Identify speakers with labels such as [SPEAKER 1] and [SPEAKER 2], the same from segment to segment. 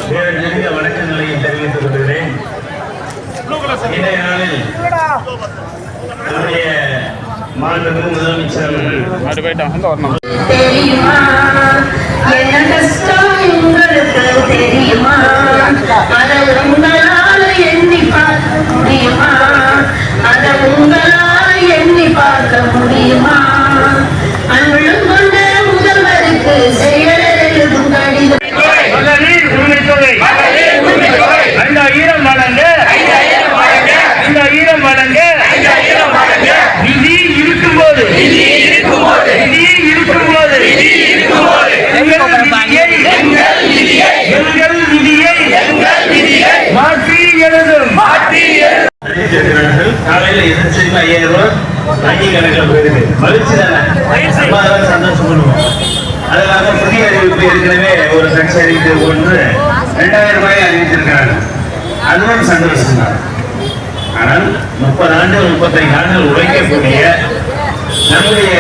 [SPEAKER 1] போராட்டத்தில் வணக்கங்களை தெரிவித்துக் கொள்கிறேன். இன்றைய நாளில் நம்முடைய மாண்புமிகு முதலமைச்சர்
[SPEAKER 2] தெரியுமா என்ன கஷ்டம் உங்களுக்கு தெரியுமா அதை உங்களால் எண்ணி பார்க்க முடியுமா அதை உங்களால் எண்ணி பார்க்க முடியுமா அன்பும் கொண்ட முதல்வருக்கு செயல் எழுதும் கடிதம்
[SPEAKER 1] 5000 வழங்க நிதி இருக்கும்போது மாற்றி எழுதும் காலையில் எதிர்த்து 5000 ரூபாய் வங்கி கணக்கில் போயிருக்கு. மகிழ்ச்சி தானே, சந்தோஷம் பண்ணுவோம். அதனால புதிய அறிவிப்பு ஏற்கனவே ஒரு கட்சி அறிவிப்பு ஒன்று 2000 ரூபாய் அறிவித்திருக்கிறாங்க. அதுவும் சந்தோஷம் தான். ஆனால் 30 ஆண்டுகள் 35 ஆண்டுகள் உழைக்கக்கூடிய நம்முடைய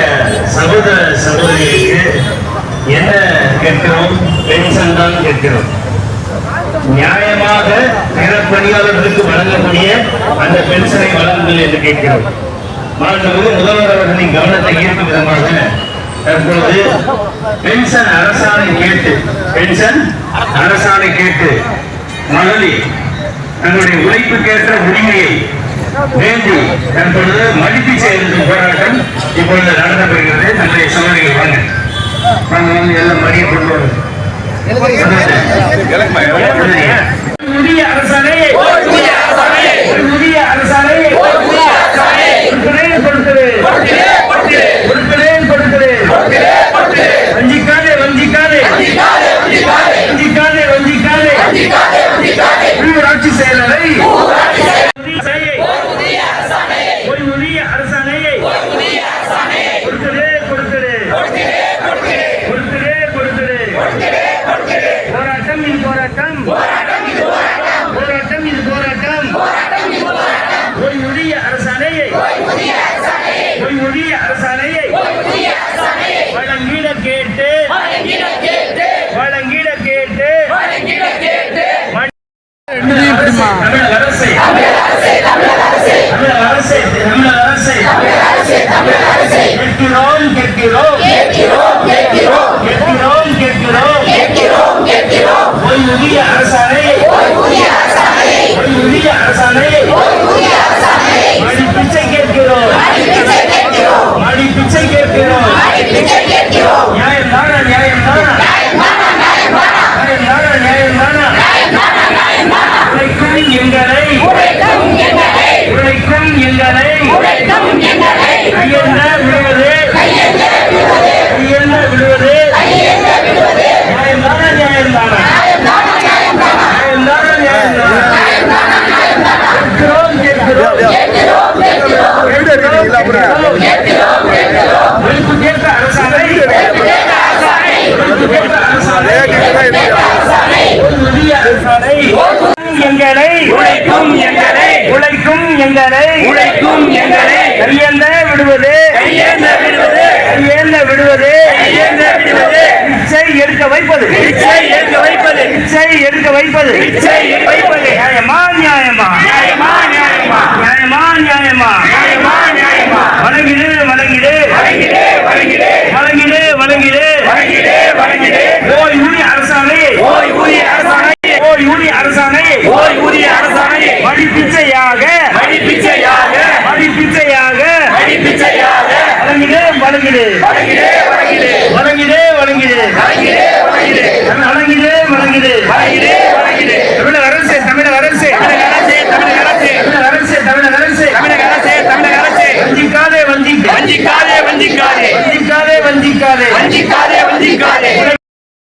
[SPEAKER 1] சகோதர சகோதரிகளுக்கு என்ன கேட்கிறோம்? பென்ஷன் தான் கேட்கிறோம். நியாயமாக பிற பணியாளர்களுக்கு வழங்கக்கூடிய அந்த பென்ஷனை வழங்குங்கள் என்று கேட்கிறோம். மாண்புமிகு முதல்வர் அவர்களின் கவனத்தை ஈர்க்கும் விதமாக தற்பொழுது பென்ஷன் அரசாணை கேட்டு மகளிர் தங்களுடைய உழைப்புக்கேற்ற உரிமையை வேண்டி தற்பொழுது மடிப்பு செயல்படும் போராட்டம் இப்பொழுது நடத்தப்படுகிறது. நம்முடைய சகோதரிகள் வாங்க எல்லாம் மடியை கொண்டு வருவது உள்ளூராட்சி செயலரை எடுக்க வைப்பது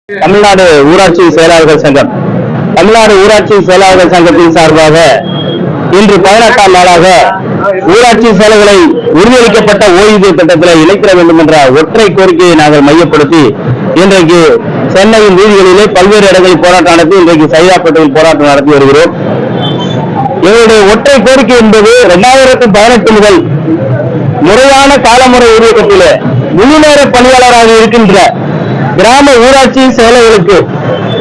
[SPEAKER 3] தமிழ்நாடு ஊராட்சி செயலாளர்கள் சங்கம் தமிழ்நாடு ஊராட்சி செயலாளர்கள் சங்கத்தின் சார்பாக இன்று 18ஆம் நாளாக ஊராட்சி செயலர்களை உறுதியளிக்கப்பட்ட ஓய்வூதிய திட்டத்தில் இணைக்கிற வேண்டும் என்ற ஒற்றை கோரிக்கையை நாங்கள் மையப்படுத்தி இன்றைக்கு சென்னையின் வீதிகளிலே பல்வேறு இடங்களில் போராட்டம் நடத்தி இன்றைக்கு சைதாப்பேட்டையில் போராட்டம் நடத்தி வருகிறோம். எங்களுடைய ஒற்றை கோரிக்கை என்பது 2018 முதல் முறையான காலமுறை ஊதியத்திலே முழு நேர பணியாளராக இருக்கின்ற கிராம ஊராட்சி செயலர்களுக்கு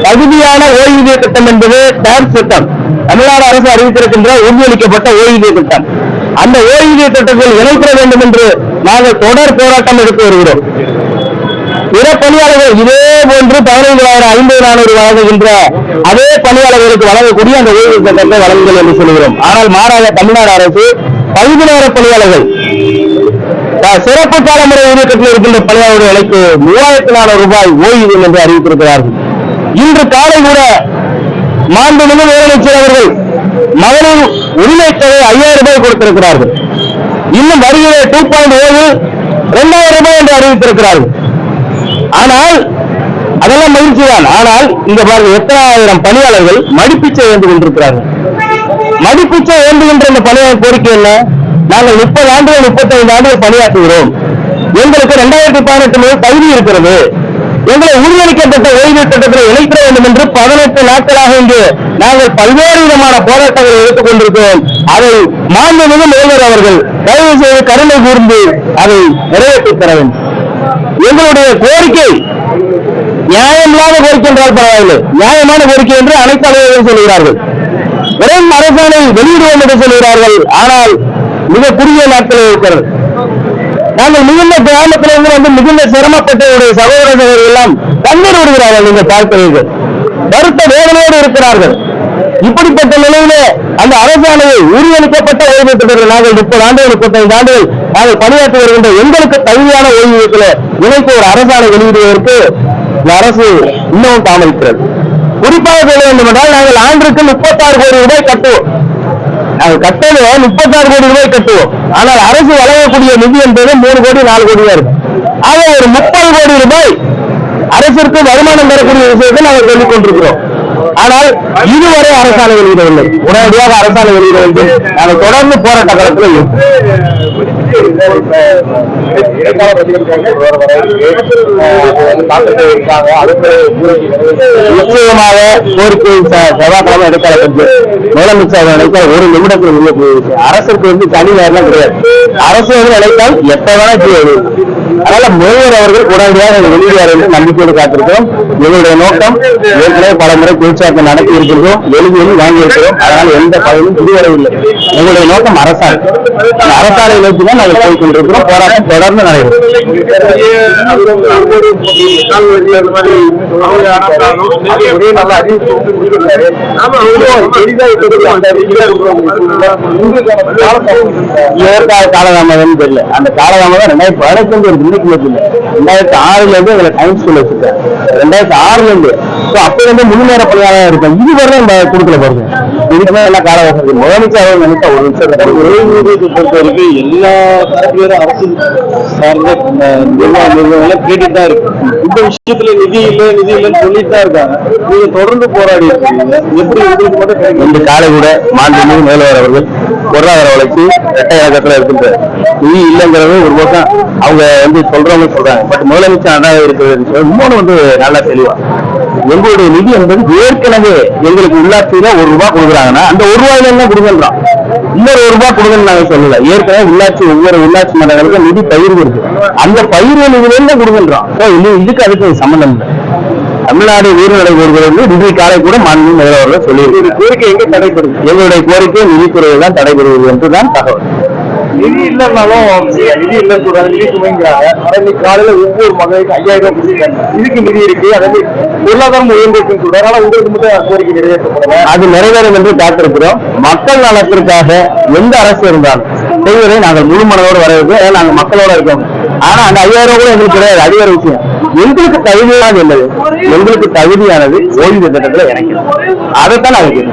[SPEAKER 3] தகுதியான ஓய்வூதிய திட்டம் என்பது டாக்ஸ் திட்டம். தமிழ்நாடு அரசு அறிவித்திருக்கின்ற உறுதியளிக்கப்பட்ட ஓய்வூதிய திட்டம். அந்த ஓய்வூதிய திட்டத்தில் இணைப்பட வேண்டும் என்று நாங்கள் தொடர் போராட்டம் எடுத்து வருகிறோம். பிற பணியாளர்கள் இதே போன்று 15,000 50,400 வழங்குகின்ற அதே பணியாளர்களுக்கு வழங்கக்கூடிய அந்த ஓய்வு திட்டத்தை வழங்குங்கள் என்று சொல்கிறோம். ஆனால் மாறாக தமிழ்நாடு அரசு பகுதி நேர பணியாளர்கள் சிறப்பு காலமுறை ஊதியத்தில் இருக்கின்ற பணியாளர்களுக்கு 3,400 ரூபாய் ஓய்வூதியம் என்று அறிவித்திருக்கிறார்கள். இன்று காலை கூட மாண்புமிகு முதலமைச்சர் அவர்கள் மகளிர் உரிமை தொகை 5,000 ரூபாய் கொடுத்திருக்கிறார்கள். இன்னும் வருகிற 2.0 2,000 ரூபாய் என்று அறிவித்திருக்கிறார்கள். ஆனால் அதெல்லாம் மகிழ்ச்சி தான். ஆனால் இந்த பாருங்க எத்தனாயிரம் பணியாளர்கள் மடிப்பிச்சை வேண்டு கொண்டிருக்கிறார்கள். மடிப்பிச்சை வேண்டுகின்ற இந்த பணியாளர் கோரிக்கை என்ன? நாங்கள் 30 ஆண்டுகள் 35 ஆண்டுகள் பணியாற்றுகிறோம். எங்களுக்கு 2018 முதல் தகுதி இருக்கிறது. எங்களை உறுதியளிக்கப்பட்ட ஓய்வு திட்டத்தில் இணைக்க வேண்டும் என்று 18 நாட்களாக இங்கு நாங்கள் பல்வேறு விதமான போராட்டங்களை எடுத்துக் கொண்டிருக்கிறோம். அதை மாண்புமிகு முதல்வர் அவர்கள் தயவு செய்து கருணை கூர்ந்து அதை நிறைவேற்றி தர வேண்டும். எங்களுடைய கோரிக்கை நியாயமில்லாத கோரிக்கை என்றால் பரவாயில்லை, நியாயமான கோரிக்கை என்று அனைத்து அலுவலர்களும் சொல்கிறார்கள். வெறும் அரசாணை வெளியிடுவோம் என்று சொல்கிறார்கள். ஆனால் மிக குறுகிய நாட்களில் இருக்கிறது. நாங்கள் மிகுந்த கிராமத்திலிருந்து வந்து மிகுந்த சிரமப்பட்டவருடைய சகோதரர்கள் எல்லாம் கண்ணீர் விடுகிறார்கள். நீங்கள் பார்க்கிறீர்கள், வருத்த வேதனையோடு இருக்கிறார்கள். இப்படிப்பட்ட நிலையிலே அந்த அரசாணையை உறுதியளிக்கப்பட்ட ஓய்வு திட்டத்தில் நாங்கள் 30 ஆண்டுகள் 35 ஆண்டுகள் நாங்கள் பணியாற்றி வருகின்ற எங்களுக்கு தகுதியான ஓய்வூதியத்தில் இணைப்பு ஒரு அரசாணை வெளியிடுவதற்கு இந்த அரசு இன்னமும் தாமதிக்கிறது. குறிப்பாக சொல்ல வேண்டும் என்றால் நாங்கள் ஆண்டுக்கு 36 கோடி ரூபாய் கட்டுவோம். நாங்கள் கட்டணம் 36 கோடி ரூபாய் கட்டுவோம். ஆனால் அரசு வழங்கக்கூடிய நிதி என்பது 3 கோடி 4 கோடியா இருக்கும். ஆக ஒரு 30 கோடி ரூபாய் அரசிற்கு வருமானம் தரக்கூடிய விஷயத்தை நாங்கள் சொல்லிக் கொண்டிருக்கிறோம். ஆனால் இதுவரை அரசாணை வெளியிடவில்லை. உடனடியாக அரசாணை வெளியிட வேண்டும். நாங்கள் தொடர்ந்து போராட்ட களத்தில் நிச்சயமாக கோரிக்கை செவ்வாய்க்கிழமை எடுக்கப்பட்டு முதலமைச்சர் நினைத்தால் 1 நிமிடத்தில் உள்ள போயிருக்கு. அரசுக்கு வந்து தனி நேரம் கிடையாது. அரசு நினைத்தால் எப்ப வேணா செய்வது. அதனால முதல்வர் அவர்கள் உடனடியாக வெளியிடுவார் என்று நம்பிக்கையோடு காத்திருக்கிறோம். எங்களுடைய நோக்கம் ஏற்கனவே பல முறை பேச்சுவார்த்தை நடத்தி இருக்கிறோம், எழுதியும் வாங்கி இருக்கிறோம். அதனால் எந்த பதவியும் புரியவில்லை. எங்களுடைய நோக்கம் அரசாணை. அரசாணை நோக்கி தான் நாங்கள் போய் கொண்டிருக்கிறோம். போராட்டம் தொடர்ந்து நடைபெறும். காலதாமதம் தெரியல. அந்த காலதாமதம் 2015 2006 இருந்து எங்களை டைம் ஸ்கூல் வச்சிருக்கேன். 2006 இருந்து அப்ப வந்து முழு நேர பணியாளராக இருக்கும். இதுவரை கொடுக்கல பாருங்க. இதுக்குமே எல்லா கால வசதி முதலமைச்சர் நினைச்சா ஒரு நிமிஷம் ஓய்வூதியத்தை பொறுத்தவரைக்கு எல்லா தரப்பிலும் அரசு சார்ந்த நிர்வாகம் கேட்டுட்டு தான் இருக்கு. இந்த விஷயத்துல நிதி இல்லைன்னு சொல்லிட்டு தான் இருக்காங்க. நீங்க தொடர்ந்து போராடி இருக்கீங்க. எப்படி உங்களுக்கு மட்டும் இந்த காலை கூட மாண்புமிகு முதல்வர் அவர்கள் பொருளாதார வளர்ச்சி இரட்டை இலக்கத்துல இருக்கின்ற நிதி இல்லைங்கிறது ஒரு பக்கம் அவங்க வந்து சொல்றவங்க சொல்றாங்க. பட் முதலமைச்சர் அண்ணாவே இருக்கிறது இன்னொன்று வந்து நல்லா தெளிவா எங்களுடைய நிதி என்பது ஏற்கனவே எங்களுக்கு உள்ளாட்சியில ₹1 கொடுக்குறாங்கன்னா அந்த ₹1 தான் கொடுங்கன்றோம். இன்னொரு ₹1 கொடுங்கன்னு நாங்க சொல்லல. ஏற்கனவே உள்ளாட்சி ஒவ்வொரு உள்ளாட்சி மன்றங்களுக்கும் நிதி பகிர்வு இருக்கு. அந்த பகிர்வு நிதியில கொடுங்கன்றோம். இதுக்கு அதுக்கு சம்பந்தம் இல்லை. தமிழ்நாடு உயிர்நடை கோருகிறது இன்றைய காலை கூட மாண்புமிகு முதல்வர்கள் சொல்லியிருக்கிறார். கோரிக்கை எங்க தடைபடுது? எங்களுடைய கோரிக்கை நிதித்துறையில் தான் தடைபடுவது என்றுதான் தகவல். நிதி இல்லைன்னாலும் நிதி இல்லைன்னு சொல்றாங்க, நிதி சுமைங்கிறாங்க. ஆனா இன்னைக்கு காலையில ஒவ்வொரு மகளுக்கு 5,000 ரூபாய் கொடுத்துருக்காங்க. இதுக்கு நிதி இருக்கு, அதாவது பொருளாதாரம் உயர்ந்திருக்குன்னு சொல்றாங்க. ஆனா உங்களுக்கு மட்டும் கோரிக்கை நிறைவேற்றப்படல. அது நிறைவேறும் என்று காத்திருக்கிறோம். மக்கள் நலத்திற்காக எந்த அரசு இருந்தாலும் செய்வதை நாங்கள் முழு மனதோடு வரவேற்கிறோம். ஏன்னா நாங்கள் மக்களோட இருக்கோம். ஆனா அந்த 5,000 கூட எங்களுக்கு கிடையாது. அது ஒரு விஷயம். எங்களுக்கு தகுதியானது என்னது? எங்களுக்கு தகுதியானது ஓய்வு திட்டத்தில் இணைக்கணும். அதைத்தான் நாங்கள்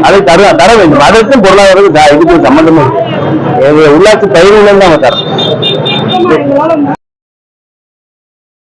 [SPEAKER 3] அதை தர வேண்டும். அதற்கும் பொருளாதாரம் இதுக்கு சம்பந்தமே உள்ளாட்சி பயிர்கள் தான் தரோம்.